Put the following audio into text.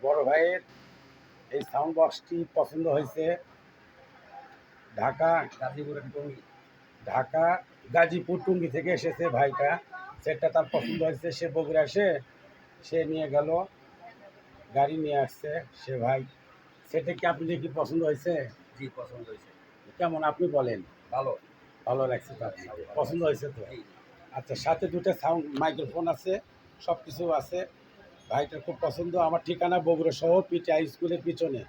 বড় ভাইয়ের এই সাউন্ড বক্সটি পছন্দ হয়েছে ঢাকা গাজীপুর টুঙ্গি থেকে এসেছে ভাইটা। সেটটা তার পছন্দ হয়েছে, সে বগুড়া এসে সে নিয়ে গেল, গাড়ি নিয়ে আসছে সে ভাই। সেটা কি আপনি কি পছন্দ হয়েছে? জি, পছন্দ হয়েছে। কেমন আপনি বলেন? ভালো। ভালো লাগছে তো? আপনাকে পছন্দ হয়েছে তো? আচ্ছা, সাথে দুটো সাউন্ড মাইক্রোফোন আছে, সব কিছু আছে। ভাইটার খুব পছন্দ। আমার ঠিকানা বগুড়া শহর পিটিআই স্কুলের পিছনে।